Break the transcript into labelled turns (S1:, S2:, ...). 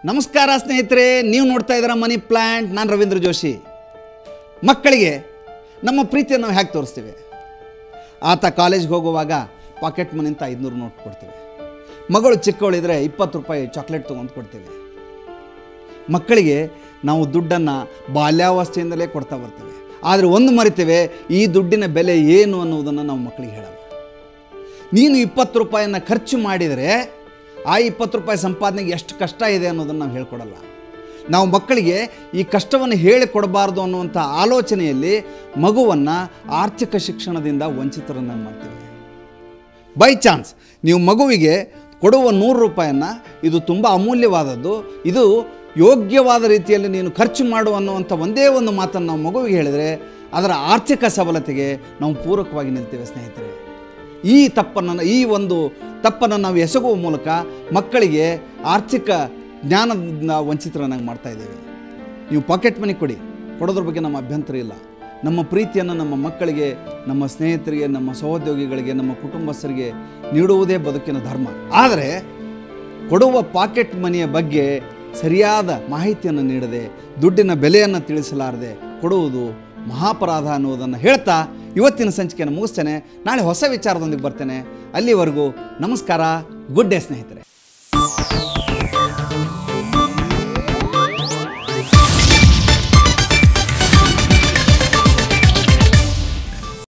S1: ನಮಸ್ಕಾರ ಸ್ನೇಹಿತರೆ, ನೀವು ನೋಡ್ತಾ ಇದ್ದೀರಾ ಮನಿ ಪ್ಲಾಂಟ್. ನಾನು ರವೀಂದ್ರ ಜೋಶಿ. ಮಕ್ಕಳಿಗೆ ನಮ್ಮ ಪ್ರೀತಿಯನ್ನು ನಾವು ಹೇಗೆ ತೋರಿಸ್ತೀವಿ? ಆತ ಕಾಲೇಜ್ಗೆ ಹೋಗುವಾಗ ಪಾಕೆಟ್ ಮನಿಂದ 500 ನೋಟ್ ಕೊಡ್ತೀವಿ. ಮಗಳು ಚಿಕ್ಕವಳಿದ್ರೆ 20 ರೂಪಾಯಿ ಚಾಕ್ಲೇಟ್ ತೊಗೊಂಡು ಕೊಡ್ತೀವಿ. ಮಕ್ಕಳಿಗೆ ನಾವು ದುಡ್ಡನ್ನು ಬಾಲ್ಯಾವಸ್ಥೆಯಿಂದಲೇ ಕೊಡ್ತಾ ಬರ್ತೀವಿ. ಆದರೆ ಒಂದು ಮರಿತೇವೆ, ಈ ದುಡ್ಡಿನ ಬೆಲೆ ಏನು ಅನ್ನೋದನ್ನು ನಾವು ಮಕ್ಕಳಿಗೆ ಹೇಳಲ್ಲ. ನೀನು 20 ರೂಪಾಯಿಯನ್ನು ಖರ್ಚು ಮಾಡಿದರೆ ಆ 20 ರೂಪಾಯಿ ಸಂಪಾದನೆಗೆ ಎಷ್ಟು ಕಷ್ಟ ಇದೆ ಅನ್ನೋದನ್ನು ನಾವು ಹೇಳ್ಕೊಡಲ್ಲ. ನಾವು ಮಕ್ಕಳಿಗೆ ಈ ಕಷ್ಟವನ್ನು ಹೇಳಿಕೊಡಬಾರ್ದು ಅನ್ನುವಂಥ ಆಲೋಚನೆಯಲ್ಲಿ ಮಗುವನ್ನು ಆರ್ಥಿಕ ಶಿಕ್ಷಣದಿಂದ ವಂಚಿತರನ್ನಾಗಿ ಮಾಡ್ತೀವಿ. ಬೈ ಚಾನ್ಸ್ ನೀವು ಮಗುವಿಗೆ ಕೊಡುವ 100 ರೂಪಾಯಿಯನ್ನು ಇದು ತುಂಬ ಅಮೂಲ್ಯವಾದದ್ದು, ಇದು ಯೋಗ್ಯವಾದ ರೀತಿಯಲ್ಲಿ ನೀನು ಖರ್ಚು ಮಾಡು ಅನ್ನುವಂಥ ಒಂದೇ ಒಂದು ಮಾತನ್ನು ನಾವು ಮಗುವಿಗೆ ಹೇಳಿದರೆ ಅದರ ಆರ್ಥಿಕ ಸಬಲತೆಗೆ ನಾವು ಪೂರಕವಾಗಿ ನಿಲ್ತೇವೆ. ಸ್ನೇಹಿತರೆ, ಈ ಒಂದು ತಪ್ಪನ್ನು ನಾವು ಎಸಗುವ ಮೂಲಕ ಮಕ್ಕಳಿಗೆ ಆರ್ಥಿಕ ಜ್ಞಾನದಿಂದ ವಂಚಿತರನ್ನಾಗಿ ಮಾಡ್ತಾ ಇದ್ದೇವೆ. ನೀವು ಪಾಕೆಟ್ ಮನಿ ಕೊಡೋದ್ರ ಬಗ್ಗೆ ನಮ್ಮ ಅಭ್ಯಂತರ ಇಲ್ಲ. ನಮ್ಮ ಪ್ರೀತಿಯನ್ನು ನಮ್ಮ ಮಕ್ಕಳಿಗೆ, ನಮ್ಮ ಸ್ನೇಹಿತರಿಗೆ, ನಮ್ಮ ಸಹೋದ್ಯೋಗಿಗಳಿಗೆ, ನಮ್ಮ ಕುಟುಂಬಸ್ಥರಿಗೆ ನೀಡುವುದೇ ಬದುಕಿನ ಧರ್ಮ. ಆದರೆ ಕೊಡುವ ಪಾಕೆಟ್ ಮನಿಯ ಬಗ್ಗೆ ಸರಿಯಾದ ಮಾಹಿತಿಯನ್ನು ನೀಡದೆ, ದುಡ್ಡಿನ ಬೆಲೆಯನ್ನು ತಿಳಿಸಲಾರದೆ ಕೊಡುವುದು ಮಹಾಪರಾಧ ಅನ್ನುವುದನ್ನು ಹೇಳ್ತಾ ಇವತ್ತಿನ ಸಂಚಿಕೆಯನ್ನು ಮುಗಿಸ್ತೇನೆ. ನಾಳೆ ಹೊಸ ವಿಚಾರದೊಂದಿಗೆ ಬರ್ತೇನೆ. ಅಲ್ಲಿವರೆಗೂ ನಮಸ್ಕಾರ. ಗುಡ್ ಡೇ ಸ್ನೇಹಿತರೆ.